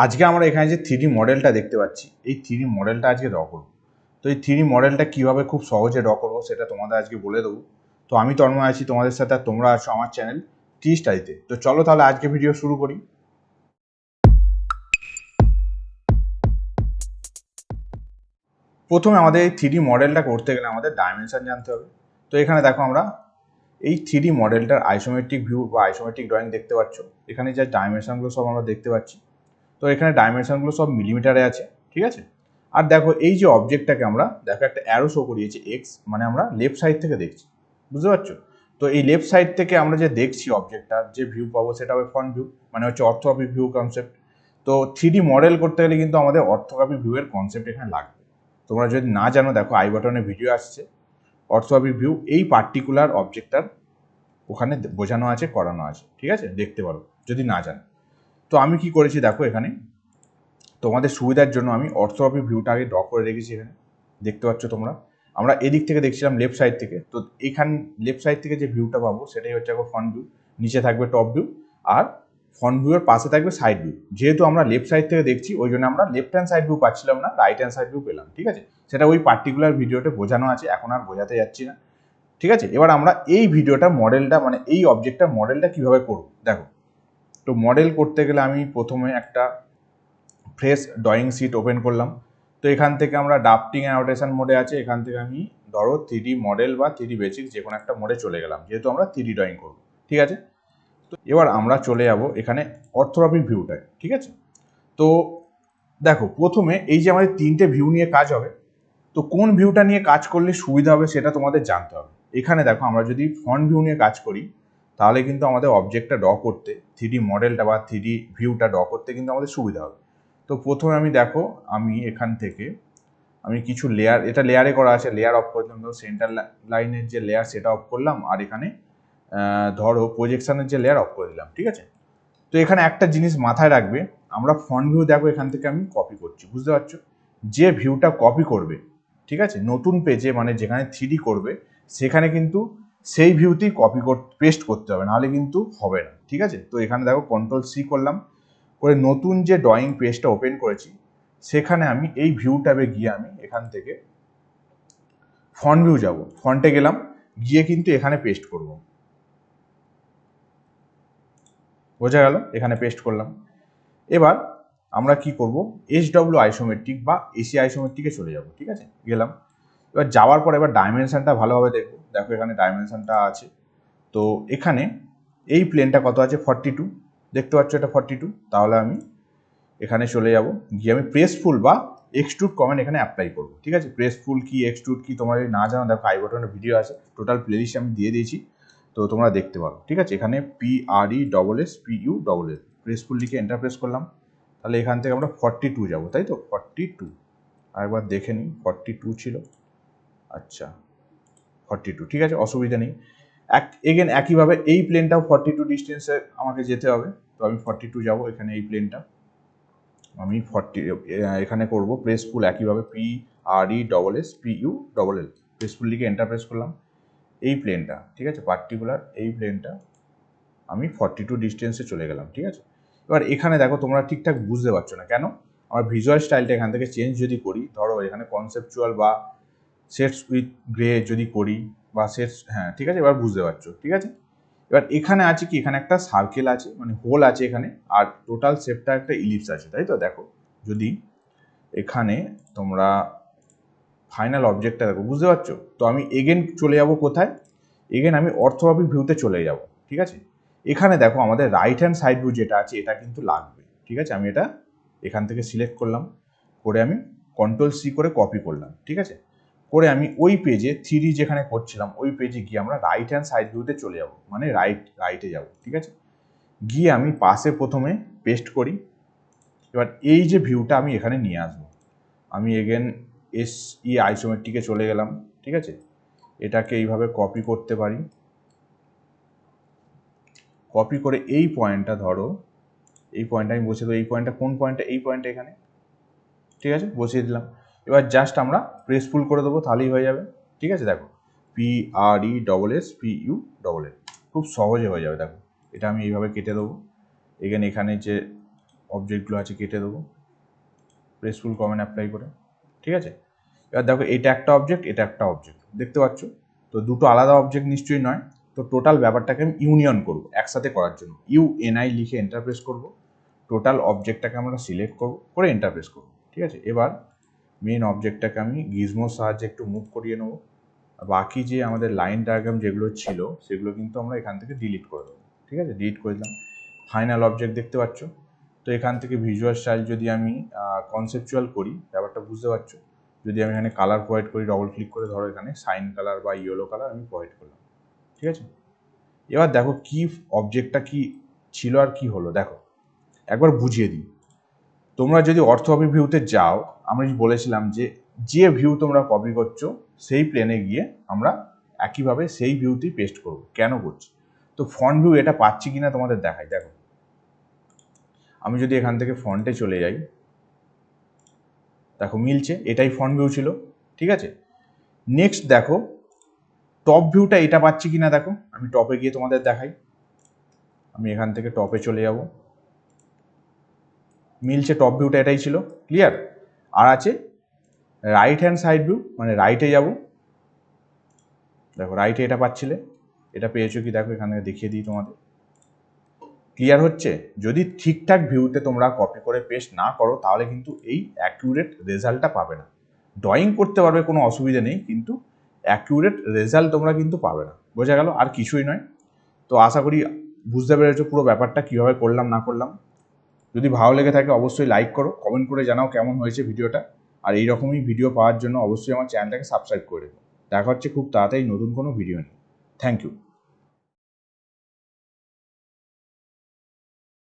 আজকে আমরা এখানে যে 3D মডেলটা দেখতে পাচ্ছি, এই 3D মডেলটা আজকে ড্র করব। তো এই 3D মডেলটা কীভাবে খুব সহজে ড্র করবো সেটা তোমাদের আজকে বলে দেবো। তো আমি তন্ময় আছি তোমাদের সাথে, আর তোমরা আছো আমার চ্যানেল tgsstudy-তে। তো চলো তাহলে আজকে ভিডিও শুরু করি। প্রথমে আমাদের এই 3D মডেলটা করতে গেলে আমাদের ডাইমেনশন জানতে হবে। তো এখানে দেখো আমরা এই 3D মডেলটার আইসোমেট্রিক ভিউ বা আইসোমেট্রিক ড্রয়িং দেখতে পাচ্ছ। এখানে যে ডাইমেনশনগুলো সব আমরা দেখতে পাচ্ছি। তো এখানে ডাইমেনশনগুলো সব মিলিমিটারে আছে, ঠিক আছে। আর দেখো এই যে অবজেক্টটাকে আমরা দেখো একটা অ্যারো শো করিয়েছে এক্স, মানে আমরা লেফট সাইড থেকে দেখছি, বুঝতে পারছো। তো এই লেফট সাইড থেকে আমরা যে দেখছি অবজেক্টটার যে ভিউ পাবো সেটা হবে ফ্রন্ট ভিউ, মানে হচ্ছে অর্থোগ্রাফিক ভিউ কনসেপ্ট। তো 3D মডেল করতে গেলে কিন্তু আমাদের অর্থোগ্রাফিক ভিউয়ের কনসেপ্ট এখানে লাগবে। তোমরা যদি না জানো দেখো আই বাটনে ভিডিও আসছে অর্থোগ্রাফিক ভিউ, এই পার্টিকুলার অবজেক্টটার ওখানে বোঝানো আছে, করানো আছে, ঠিক আছে, দেখতে পারো যদি না জানো। তো আমি কি করেছি দেখো, এখানে তোমাদের সুবিধার জন্য আমি অর্থোগ্রাফিক ভিউটা আগে ড্র করে রেখেছি। এখানে দেখতে পাচ্ছ তোমরা, আমরা এদিক থেকে দেখছিলাম লেফট সাইড থেকে। তো এখান লেফট সাইড থেকে যে ভিউটা পাবো সেটাই হচ্ছে এখন ফ্রন্ট ভিউ, নিচে থাকবে টপ ভিউ, আর ফ্রন্ট ভিউয়ের পাশে থাকবে সাইড ভিউ। যেহেতু আমরা লেফট সাইড থেকে দেখছি ওই জন্য আমরা লেফট হ্যান্ড সাইড ভিউ পাচ্ছিলাম না, রাইট হ্যান্ড সাইড ভিউ পেলাম, ঠিক আছে। সেটা ওই পার্টিকুলার ভিডিওতে বোঝানো আছে, এখন আর বোঝাতে যাচ্ছি না, ঠিক আছে। এবার আমরা এই ভিডিওটা মডেলটা মানে এই অবজেক্টটার মডেলটা কীভাবে করব দেখো। তো মডেল করতে গেলে আমি প্রথমে একটা ফ্রেশ ড্রয়িং শিট ওপেন করলাম। তো এখান থেকে আমরা ড্রাফটিং অ্যানোটেশন মোডে আছে, এখান থেকে আমি ধরো 3D মডেল বা 3D বেসিক যে কোনো একটা মোডে চলে গেলাম, যেহেতু আমরা 3D ড্রয়িং করব, ঠিক আছে। তো এবার আমরা চলে যাব এখানে অর্থোগ্রাফিক ভিউটায়, ঠিক আছে। তো দেখো প্রথমে এই যে আমাদের 3টে ভিউ নিয়ে কাজ হবে, তো কোন ভিউটা নিয়ে কাজ করলে সুবিধা হবে সেটা তোমাদের জানতে হবে। এখানে দেখো আমরা যদি ফ্রন্ট ভিউ নিয়ে কাজ করি তাহলে কিন্তু আমাদের অবজেক্টটা ড্র করতে, 3D মডেলটা বা 3D ভিউটা ড্র করতে কিন্তু আমাদের সুবিধা হবে। তো প্রথমে আমি দেখো আমি এখান থেকে আমি কিছু লেয়ার, এটা লেয়ারে করা আছে, লেয়ার অফ করলাম। ধরো সেন্টার লাইনের যে লেয়ার সেটা অফ করলাম, আর এখানে ধরো প্রজেকশনের যে লেয়ার অফ করে দিলাম, ঠিক আছে। তো এখানে একটা জিনিস মাথায় রাখবে, আমরা ফ্রন্ট ভিউ দেখো এখান থেকে আমি কপি করছি, বুঝতে পারছো। যে ভিউটা কপি করবে, ঠিক আছে, নতুন পেজে মানে যেখানে 3D করবে সেখানে কিন্তু সেই ভিউতেই কপি পেস্ট করতে হবে, নাহলে কিন্তু হবে না, ঠিক আছে। তো এখানে দেখো Ctrl+C করলাম, করে নতুন যে ড্রয়িং পেজটা ওপেন করেছি সেখানে আমি এই ভিউ ট্যাবে গিয়ে আমি এখান থেকে ফ্রন্ট ভিউ যাব, ফ্রন্টে গেলাম, গিয়ে কিন্তু এখানে পেস্ট করব, বোঝা গেল, এখানে পেস্ট করলাম। এবার আমরা কি করব, SW আইসোমেট্রিক বা AC আইসোমেট্রিকে চলে যাব, ঠিক আছে, গেলাম। এবার যাওয়ার পর এবার ডাইমেনশনটা ভালোভাবে দেখো, দেখো এখানে ডাইমেনশনটা আছে। তো এখানে এই প্লেনটা কত আছে 42, দেখতে পাচ্ছ এটা 42। তাহলে আমি এখানে চলে যাব, গিয়ে আমি প্রেসফুল বা এক্সট্রুড কমেন্ট এখানে অ্যাপ্লাই করব, ঠিক আছে। প্রেসফুল কি এক্সট্রুড কি তোমরা যদি না জানো দেখো আই বাটনে ভিডিও আছে, টোটাল প্লেলিস্ট আমি দিয়ে দিয়েছি, তো তোমরা দেখতে পারো, ঠিক আছে। এখানে PRESSPU প্রেসফুল লিখে এন্টার প্রেস করলাম। তাহলে এখান থেকে আমরা 42 যাব, তাই তো 42, আরেকবার দেখে নিই 42 ছিল, আচ্ছা 42, ঠিক আছে, অসুবিধা নেই। এগেন একইভাবে এই প্লেনটাও 42 ডিস্টেন্সে আমাকে যেতে হবে। তো আমি 42 যাব, এখানে এই প্লেনটা আমি 40 এখানে করব প্রেসফুল, একইভাবে PRESSPU প্রেসফুল লিখে এন্টার প্রেস করলাম। এই প্লেনটা, ঠিক আছে, পার্টিকুলার এই প্লেনটা আমি 42 ডিস্টেন্সে চলে গেলাম, ঠিক আছে। এবার এখানে দেখো তোমরা ঠিকঠাক বুঝতে পারছো না কেন, আমার ভিজুয়াল স্টাইলটা এখান থেকে চেঞ্জ যদি করি, ধরো এখানে কনসেপচুয়াল বা সেটস উইথ গ্রে যদি করি বা সেটস, হ্যাঁ ঠিক আছে, এবার বুঝতে পারছো, ঠিক আছে। এবার এখানে আছে কি, এখানে একটা সার্কেল আছে, মানে হোল আছে এখানে, আর টোটাল শেপটা একটা ইলিপস আছে, তাই তো। দেখো যদি এখানে তোমরা ফাইনাল অবজেক্টটা দেখো, বুঝতে পারছো। তো আমি এগেন চলে যাব কোথায়, এগেন আমি অর্থোগ্রাফিক ভিউতে চলে যাব, ঠিক আছে। এখানে দেখো আমাদের রাইট হ্যান্ড সাইড ভিউ যেটা আছে এটা কিন্তু লাগবে, ঠিক আছে। আমি এটা এখান থেকে সিলেক্ট করলাম, করে আমি Ctrl+C করে কপি করলাম, ঠিক আছে। করে আমি ওই পেজে 3D যেখানে করছিলাম ওই পেজে গিয়ে আমরা রাইট হ্যান্ড সাইড ভিউতে চলে যাব, মানে রাইটে যাব, ঠিক আছে। গিয়ে আমি পাশে প্রথমে পেস্ট করি। এবার এই যে ভিউটা আমি এখানে নিয়ে আসবো, আমি এগেন SE আইসোমেট্রিকে চলে গেলাম, ঠিক আছে। এটাকে এইভাবে কপি করতে পারি, কপি করে এই পয়েন্টটা ধরো, এই পয়েন্টটা আমি বসিয়ে দেবো। এই পয়েন্টটা কোন পয়েন্টটা, এই পয়েন্টটা এখানে, ঠিক আছে, বসিয়ে দিলাম। এবার জাস্ট আমরা প্রেসফুল করে দেবো, তাহলেই হয়ে যাবে, ঠিক আছে। দেখো PRESSPU, খুব সহজে হয়ে যাবে। দেখো এটা আমি এইভাবে কেটে দেবো। এখানে যে অবজেক্টগুলো আছে কেটে দেবো প্রেসফুল কমেন্ট অ্যাপ্লাই করে, ঠিক আছে। এবার দেখো এটা একটা অবজেক্ট, এটা একটা অবজেক্ট, দেখতে পাচ্ছ। তো দুটো আলাদা অবজেক্ট নিশ্চয়ই নয়। তো টোটাল ব্যাপারটাকে আমি ইউনিয়ন করব একসাথে করার জন্য, ইউএনআই লিখে এন্টার প্রেস করব। টোটাল অবজেক্টটাকে আমরা সিলেক্ট করব, করে এন্টার প্রেস করব, ঠিক আছে। এবার মেন অবজেক্টটাকে আমি গিজমোর সাহায্যে একটু মুভ করিয়ে নেব। বাকি যে আমাদের লাইন ডায়াগ্রাম যেগুলো ছিল সেগুলো কিন্তু আমরা এখান থেকে ডিলিট করে দেবো, ঠিক আছে। ডিলিট করে দিলাম। ফাইনাল অবজেক্ট দেখতে পাচ্ছ। তো এখান থেকে ভিজুয়াল স্টাইল যদি আমি কনসেপচুয়াল করি, ব্যাপারটা বুঝতে পারছো। যদি আমি এখানে কালার প্রোভাইড করি, ডবল ক্লিক করে ধরো এখানে সাইন কালার বা ইয়েলো কালার আমি প্রোভাইড করলাম, ঠিক আছে। এবার দেখো কি অবজেক্টটা কি ছিল আর কি হলো, দেখো একবার বুঝিয়ে দিই। তোমরা যদি অর্থোগ্রাফি ভিউতে যাও, আমরা বলেছিলাম যে যে ভিউ তোমরা কপি করছো সেই প্লেনে গিয়ে আমরা একইভাবে সেই ভিউতেই পেস্ট করব। কেন করছি? তো ফন্ট ভিউ এটা পাচ্ছি কিনা তোমাদের দেখাই। দেখো আমি যদি এখান থেকে ফন্টে চলে যাই, দেখো মিলছে, এটাই ফন্ট ভিউ ছিল, ঠিক আছে। নেক্সট দেখো টপ ভিউটা এটা পাচ্ছি কিনা, দেখো আমি টপে গিয়ে তোমাদের দেখাই। আমি এখান থেকে টপে চলে যাব, মিলছে, টপ ভিউটা এটাই ছিল, ক্লিয়ার। আর আছে রাইট হ্যান্ড সাইড ভিউ, মানে রাইটে যাব, দেখো রাইটে এটা পাচ্ছিলে, এটা পেয়েছো কি দেখো এখানে দেখিয়ে দিই তোমাদের, ক্লিয়ার হচ্ছে। যদি ঠিকঠাক ভিউতে তোমরা কপি করে পেস্ট না করো তাহলে কিন্তু এই অ্যাকিউরেট রেজাল্টটা পাবে না। ড্রয়িং করতে পারবে, কোনো অসুবিধা নেই, কিন্তু অ্যাকিউরেট রেজাল্ট তোমরা কিন্তু পাবে না। বোঝা গেল? আর কিছুই নয়। তো আশা করি বুঝতে পেরেছো পুরো ব্যাপারটা কীভাবে করলাম না করলাম। যদি ভালো লেগে থাকে অবশ্যই লাইক করো, কমেন্ট করে জানাও কেমন হয়েছে ভিডিওটা। আর এইরকমই ভিডিও পাওয়ার জন্য অবশ্যই আমার চ্যানেলটাকে সাবস্ক্রাইব করে দেবো। দেখা হচ্ছে খুব তাড়াতাড়ি নতুন কোনো ভিডিও নিয়ে। Thank you.